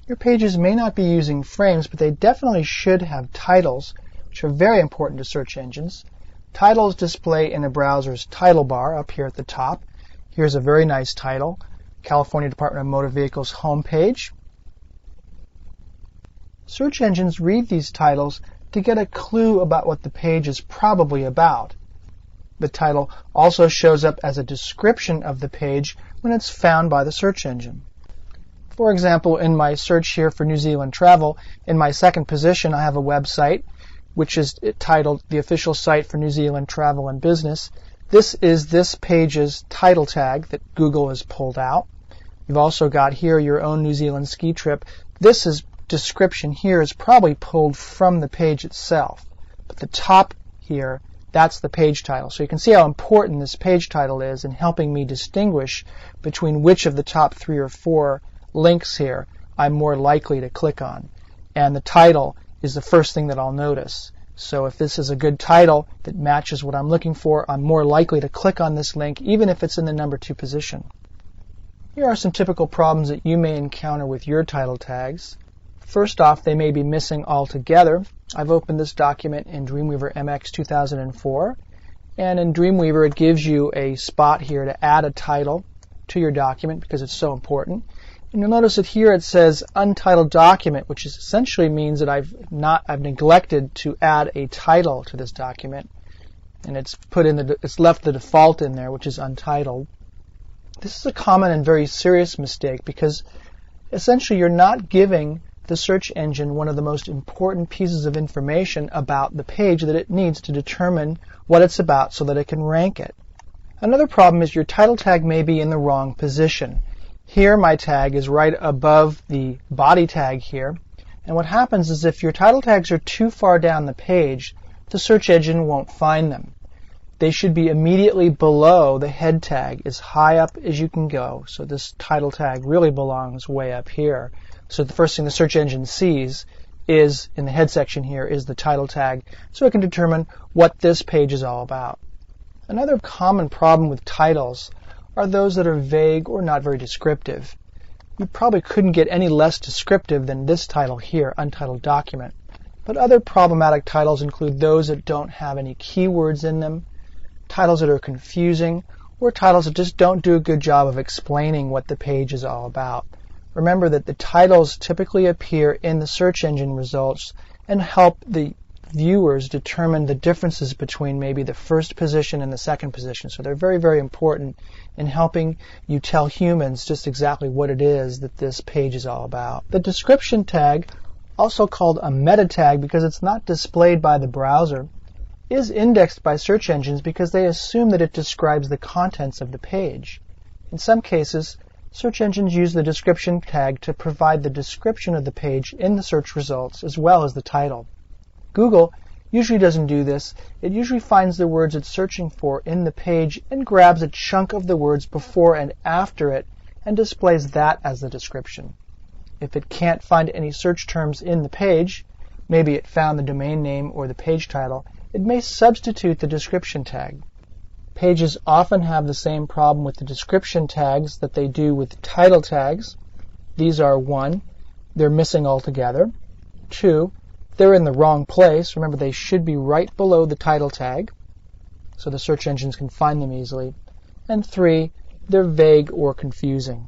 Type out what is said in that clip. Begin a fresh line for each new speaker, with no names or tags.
Your pages may not be using frames, but they definitely should have titles, which are very important to search engines. Titles display in a browser's title bar up here at the top. Here's a very nice title, California Department of Motor Vehicles homepage. Search engines read these titles to get a clue about what the page is probably about. The title also shows up as a description of the page when it's found by the search engine. For example, in my search here for New Zealand travel, in my second position I have a website which is titled The Official Site for New Zealand Travel and Business. This is this page's title tag that Google has pulled out. You've also got here your own New Zealand ski trip. This description here is probably pulled from the page itself. But the top here, that's the page title. So you can see how important this page title is in helping me distinguish between which of the top 3 or 4 links here I'm more likely to click on. And the title is the first thing that I'll notice. So if this is a good title that matches what I'm looking for, I'm more likely to click on this link even if it's in the number 2 position. Here are some typical problems that you may encounter with your title tags. First off, they may be missing altogether. I've opened this document in Dreamweaver MX 2004, and in Dreamweaver it gives you a spot here to add a title to your document because it's so important. And you'll notice that here it says untitled document, which essentially means that I've neglected to add a title to this document, and it's left the default in there, which is untitled. This is a common and very serious mistake because essentially you're not giving the search engine one of the most important pieces of information about the page that it needs to determine what it's about so that it can rank it. Another problem is your title tag may be in the wrong position. Here my tag is right above the body tag here, and what happens is if your title tags are too far down the page, the search engine won't find them. They should be immediately below the head tag, as high up as you can go. So this title tag really belongs way up here. So the first thing the search engine sees is, in the head section here, is the title tag, so it can determine what this page is all about. Another common problem with titles are those that are vague or not very descriptive. You probably couldn't get any less descriptive than this title here, Untitled Document. But other problematic titles include those that don't have any keywords in them, titles that are confusing, or titles that just don't do a good job of explaining what the page is all about. Remember that the titles typically appear in the search engine results and help the viewers determine the differences between maybe the first position and the second position. So they're very, very important in helping you tell humans just exactly what it is that this page is all about. The description tag, also called a meta tag because it's not displayed by the browser, is indexed by search engines because they assume that it describes the contents of the page. In some cases, search engines use the description tag to provide the description of the page in the search results as well as the title. Google usually doesn't do this. It usually finds the words it's searching for in the page and grabs a chunk of the words before and after it and displays that as the description. If it can't find any search terms in the page, maybe it found the domain name or the page title, it may substitute the description tag. Pages often have the same problem with the description tags that they do with title tags. These are 1, they're missing altogether. 2, they're in the wrong place. Remember, they should be right below the title tag so the search engines can find them easily. And 3, they're vague or confusing.